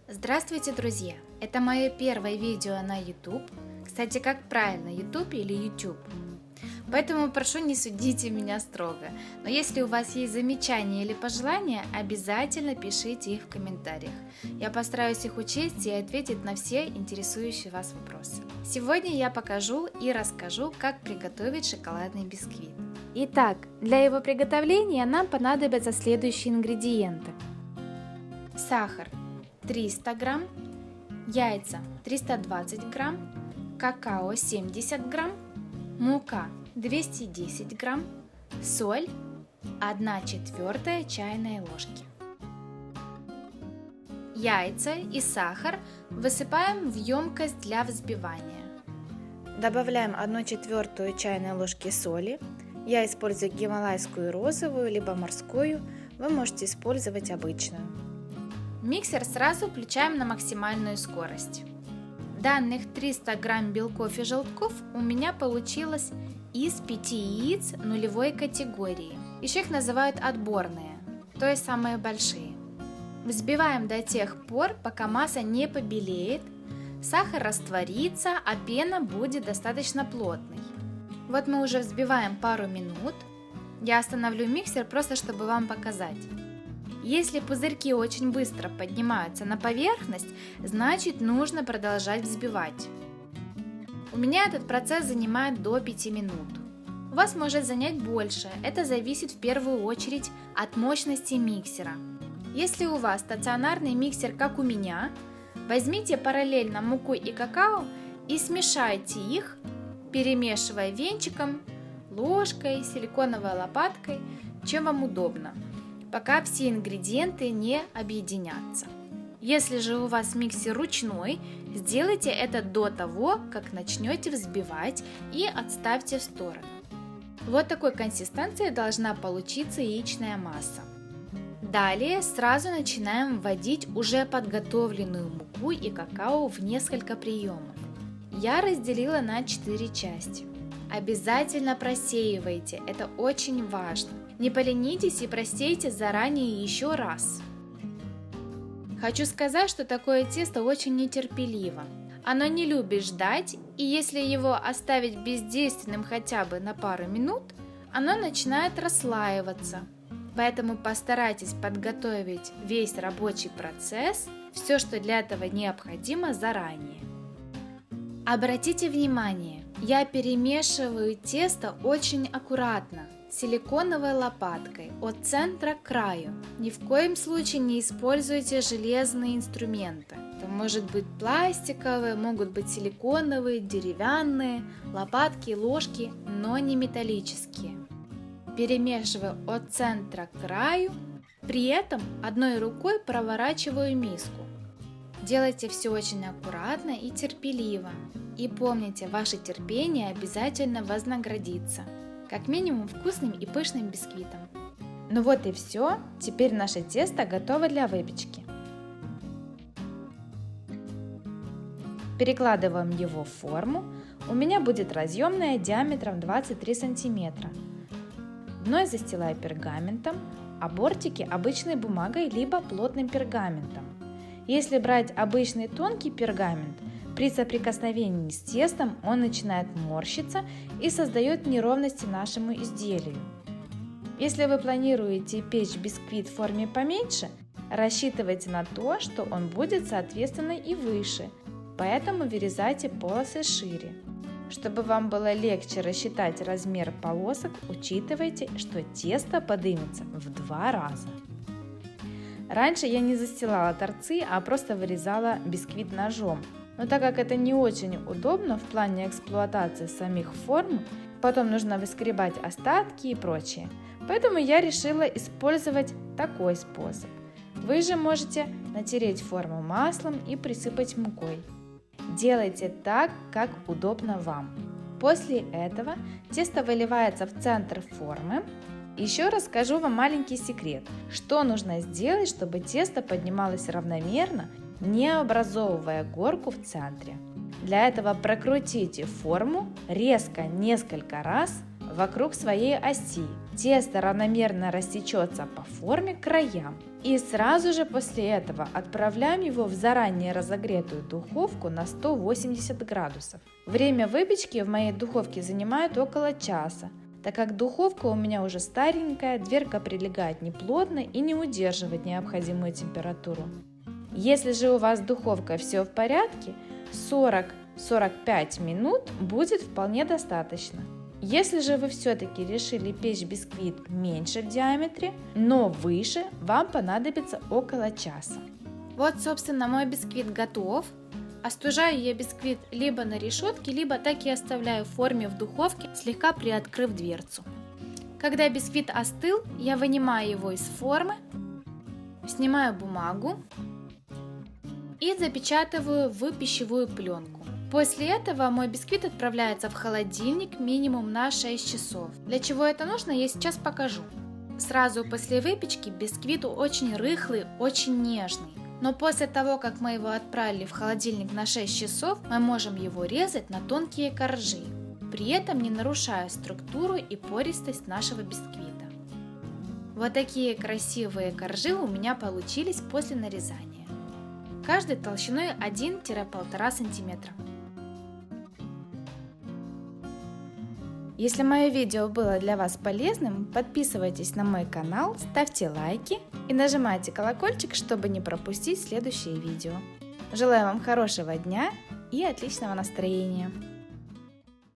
Здравствуйте, друзья! Это мое первое видео на YouTube. Кстати, как правильно, YouTube или YouTube? Поэтому прошу, не судите меня строго. Но если у вас есть замечания или пожелания, обязательно пишите их в комментариях. Я постараюсь их учесть и ответить на все интересующие вас вопросы. Сегодня я покажу и расскажу, как приготовить шоколадный бисквит. Итак, для его приготовления нам понадобятся следующие ингредиенты. Сахар 300 грамм, яйца 320 грамм, какао 70 грамм, мука 210 грамм, соль 1/4 чайной ложки. Яйца и сахар высыпаем в емкость для взбивания. Добавляем 1/4 чайной ложки соли. Я использую гималайскую розовую, либо морскую, вы можете использовать обычную. Миксер сразу включаем на максимальную скорость. Данных 300 грамм белков и желтков у меня получилось из 5 яиц нулевой категории. Еще их называют отборные, то есть самые большие. Взбиваем до тех пор, пока масса не побелеет, сахар растворится, а пена будет достаточно плотной. Вот мы уже взбиваем пару минут. Я остановлю миксер просто, чтобы вам показать. Если пузырьки очень быстро поднимаются на поверхность, значит нужно продолжать взбивать. У меня этот процесс занимает до 5 минут. У вас может занять больше, это зависит в первую очередь от мощности миксера. Если у вас стационарный миксер, как у меня, возьмите параллельно муку и какао и смешайте их, перемешивая венчиком, ложкой, силиконовой лопаткой, чем вам удобно, пока все ингредиенты не объединятся. Если же у вас миксер ручной, сделайте это до того, как начнете взбивать, и отставьте в сторону. Вот такой консистенции должна получиться яичная масса. Далее сразу начинаем вводить уже подготовленную муку и какао в несколько приемов. Я разделила на 4 части. Обязательно просеивайте, это очень важно. Не поленитесь и просейте заранее еще раз. Хочу сказать, что такое тесто очень нетерпеливо. Оно не любит ждать, и если его оставить бездейственным хотя бы на пару минут, оно начинает расслаиваться. Поэтому постарайтесь подготовить весь рабочий процесс, все, что для этого необходимо, заранее. Обратите внимание, я перемешиваю тесто очень аккуратно, силиконовой лопаткой от центра к краю. Ни в коем случае не используйте железные инструменты. Это может быть пластиковые, могут быть силиконовые, деревянные, лопатки, ложки, но не металлические. Перемешиваю от центра к краю, при этом одной рукой проворачиваю миску. Делайте все очень аккуратно и терпеливо. И помните, ваше терпение обязательно вознаградится. Как минимум вкусным и пышным бисквитом. Ну вот и все, теперь наше тесто готово для выпечки. Перекладываем его в форму. У меня будет разъемная диаметром 23 см. Дно я застилаю пергаментом, а бортики обычной бумагой либо плотным пергаментом. Если брать обычный тонкий пергамент, при соприкосновении с тестом он начинает морщиться и создает неровности нашему изделию. Если вы планируете печь бисквит в форме поменьше, рассчитывайте на то, что он будет соответственно и выше, поэтому вырезайте полосы шире. Чтобы вам было легче рассчитать размер полосок, учитывайте, что тесто поднимется в 2 раза. Раньше я не застилала торцы, а просто вырезала бисквит ножом. Но так как это не очень удобно в плане эксплуатации самих форм, потом нужно выскребать остатки и прочее. Поэтому я решила использовать такой способ. Вы же можете натереть форму маслом и присыпать мукой. Делайте так, как удобно вам. После этого тесто выливается в центр формы. Еще расскажу вам маленький секрет, что нужно сделать, чтобы тесто поднималось равномерно, не образовывая горку в центре. Для этого прокрутите форму резко несколько раз вокруг своей оси Тесто равномерно растечется по форме к краям. И сразу же после этого отправляем его в заранее разогретую духовку на 180 градусов. Время выпечки в моей духовке занимает около часа, так как духовка у меня уже старенькая, дверка прилегает неплотно и не удерживает необходимую температуру. Если же у вас с духовкой все в порядке, 40-45 минут будет вполне достаточно. Если же вы все-таки решили печь бисквит меньше в диаметре, но выше, вам понадобится около часа. Вот, собственно, мой бисквит готов. Остужаю я бисквит либо на решетке, либо так и оставляю в форме в духовке, слегка приоткрыв дверцу. Когда бисквит остыл, я вынимаю его из формы, снимаю бумагу и запечатываю в пищевую пленку. После этого мой бисквит отправляется в холодильник минимум на 6 часов. Для чего это нужно, я сейчас покажу. Сразу после выпечки бисквит очень рыхлый, очень нежный. Но после того, как мы его отправили в холодильник на 6 часов, мы можем его резать на тонкие коржи, при этом не нарушая структуру и пористость нашего бисквита. Вот такие красивые коржи у меня получились после нарезания. Каждый толщиной 1-1,5 см. Если мое видео было для вас полезным, подписывайтесь на мой канал, ставьте лайки и нажимайте колокольчик, чтобы не пропустить следующие видео. Желаю вам хорошего дня и отличного настроения!